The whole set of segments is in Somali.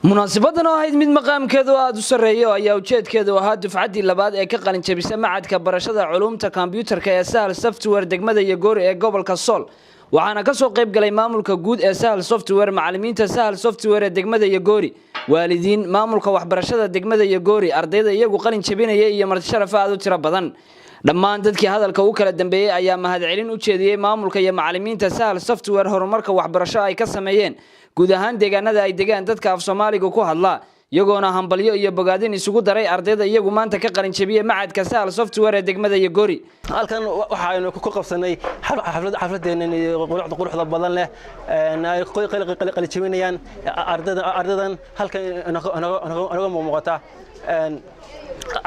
munaasabadan oo ahayd mid maqaamkeedu aad u sareeyo ayaa ujeedkeedu ahaa dufcadii labaad ee ka qalin jabisay macadka barashada culuumta kombiyuutarka ee Sahal Software degmada Yagoori ee gobolka Sool waxaana ka soo qayb galay maamulka guud ee Sahal Software macallimiinta Sahal Software ee degmada Yagoori waalidiin maamulka waxbarashada degmada Yagoori ardayda iyagu qalin jabinaya iyo marti sharaf aad u tiro badan dhammaan dadkii hadalka u kala dambeeyay ayaa mahadcelin u jeediyay maamulka iyo macallimiinta Sahal Software horumarka waxbarasho ay ka sameeyeen guud ahaan deegaanada ay degaan dadka af Soomaaliga ku hadla iyagoona hambalyo iyo bogaadin isugu daray ardayda iyagu maanta ka qalin jabiyay macadka Sahal Software ee degmada Yagoori halkan waxaanu ku qabsanay xafladeena quruxda badan leh ay qalin jabinayaan ardaydan halkan anaga muuqata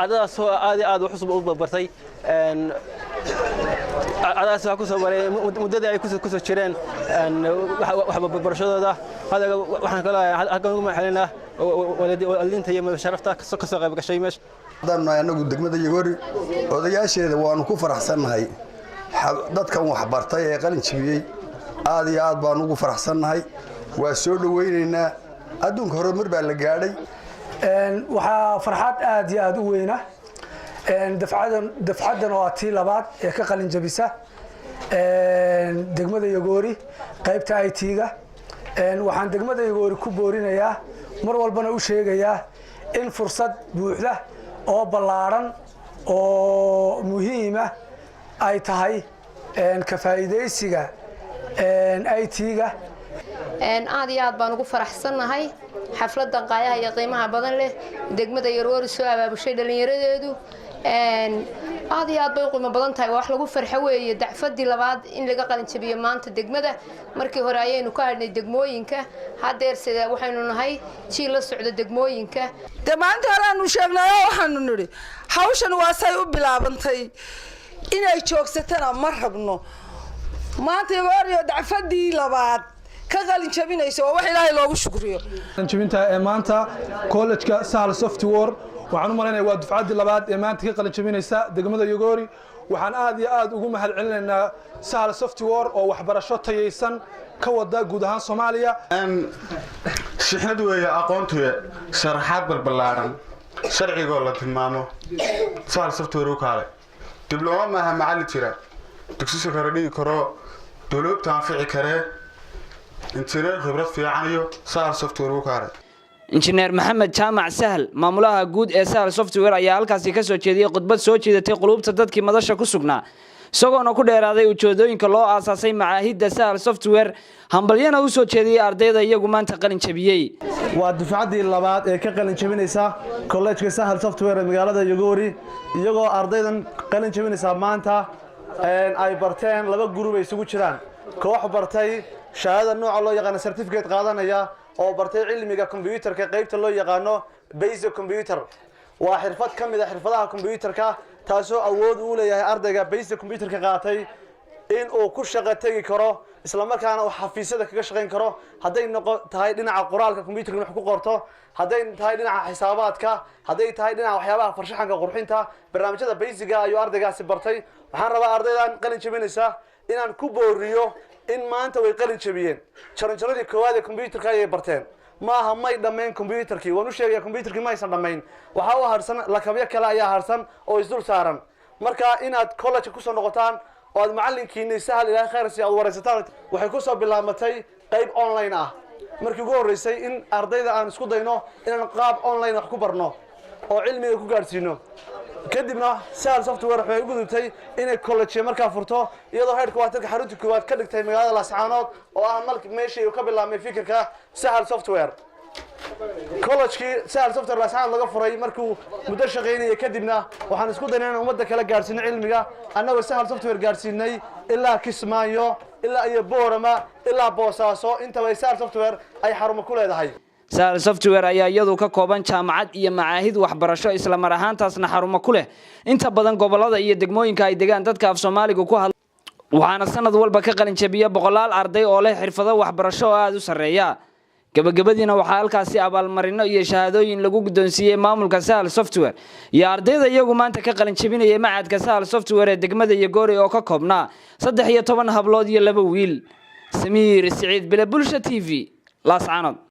ardaydaas aad wax cusub u bartay adaas waxa ku soo baray muddada ay ku soo jireen wax barashadooda hada waxaan kala halkan ugu maxalina walidiinta iyo sharafta ka soo qayb gashay meesha dadna anagu degmada Yagoori odayaasheeda waanu ku faraxsanahay dadkan wax bartay ee qalin jabiyay aad iyo aad baan ugu faraxsanahay waa soo dhaweynaynaa adduunka horumar baa la gaadhay waxa farxad aad iyo aad u weyna dafcadan oo tii labaad ee ka qalin jabisa degmada Yagoori qaybta IT-ga waxaan degmada Yagoori ku boorinayaa mar walbana u sheegayaa in fursad buuxda oo ballaaran oo muhiim ah ay tahay ka faa'iideysiga IT-ga aad iyo aad baan ugu faraxsanahay xafladan qaayaha iyo qiimaha badan leh degmada Yagoori soo abaabushay dhalinyaradeedu aad iyo aad bay qiimo badan tahay wax lagu farxo weeye dacfadii labaad in laga qalin jabiyo maanta degmada markii hore ayaynu ka hadnay degmooyinka hadeer sida waxaynu nahay jii la socdo degmooyinka maanta halaanu sheegnay waxaanu niri hawshan waa say u bilaabantay inay joogsatana ma rabno maanta Yagoori dacfadii labaad ka qalin jabinayso wax Ilaahay loogu shukriyo qalin jabinta ee maanta college-ka Sahal Software waxaan u maleynayaa waa dufcadii labaad ee maanta ka qalin jabinaysa degmada Yagoori waxaan aad iyo aad ugu mahadcelinaynaa Sahal Software oo waxbarasho tayeysan ka wada guud ahaan Soomaaliya shixnad weeye aqoontu sharaxaad balbalaaran sharciga la tilmaamo Sahal Software u kaalay diblooma ma macallin jira dugsiga kala dhigi karo dawladda anfici kare injineer khibrad fiican iyo Sahal Software u kaalay injineer Maxamed Jaamac Sahal maamulaha guud ee Sahal Software ayaa halkaas ka soo jeediyay khudbad soo jeedatay qulubta dadkii madasha ku sugnaa isagoona ku dheeraaday ujeedooyinka loo aasaasay macaahidda Sahal Software hambalyana u soo jeediyay ardayda iyagu maanta qalin jabiyay waa dufcadii labaad ee ka qalin jabinaysa college-ka Sahal Software ee magaalada Yagoori iyagoo ardaydan qalin jabinaysa maanta ay barteen laba group ay isugu jiraan koox bartay shahaada nooca loo yaqaan certificate qaadanaya oo bartay cilmiga kombiyuutarka qaybta loo yaqaano basic computer waa xirfad kamid ah xirfadaha kombiyuutarka taasoo awood u leeyahay ardayga basic computerka qaatay in uu ku shaqo tagi karo isla markaana uu xafiisyada kaga shaqeyn karo haday tahay dhinaca qoraalka kombiyuutarka wax ku qorto haday tahay dhinaca xisaabaadka haday tahay dhinaca waxyaabaha farshaxanka qurxinta barnaamijyada basic-ga ayuu ardaygaasi bartay waxaan rabaa ardaydan qalin jabinaysa inaan ku booriyo in maanta way qalin jabiyeen jaranjaradii koowaad ee kombiyuutarka ay barteen maaha may dhameen kombiyuutarkii waan u sheegay kombiyuutarkii ma aysan dhameen waxa uu harsan lakabyo kale ayaa harsan oo isdul saaran marka inaad college ku soo noqotaan oo aad macallinkiina Sahal Ilaahay khayr si aad waraysataan waxay ku soo bilaabatay qayb online ah markii ugu horeysay in ardayda aan isku dayno inaan qaab online wax ku barno oo cilmiga ku gaarsiino kadibna Sahal Software waxay ugu gudubtay inay college markaa furto iyadoo heerka waatanka xarunta koowaad ka dhigtay magaalada Laascaanood oo ah meeshii uu ka bilaabmay fikirka Sahal Software college-kii Sahal Software Laascaanood laga furay markuu muddo shaqeynayay kadibna waxaan isku daynay in ummadda kala gaarsiino cilmiga annagoo Sahal Software gaarsiinay ilaa Kismaayo ilaa iyo Boorama ilaa Boosaaso intaba Sahal Software ay xarumo ku leedahay Sahal Software ayaa iyadu ka kooban jaamacad iyo macaahid waxbarasho isla mar ahaantaasna xarumo ku leh inta badan gobolada iyo degmooyinka ay degaan dadka af Soomaaliga ku hadla waxaana sanad walba ka qalin jabiya boqolaal arday oo leh xirfado waxbarasho aad u sareeya gabagabadiina waxaa halkaasi abaalmarino iyo shahaadooyin lagu guddoonsiiyay maamulka Sahal Software iyo ardayda iyagu maanta ka qalin jabinaya macadka Sahal Software ee degmada Yagoori oo ka koobnaa 13 hablood iyo 2 wiil Samiir Saciid Bila Bulsha TV Laascaanood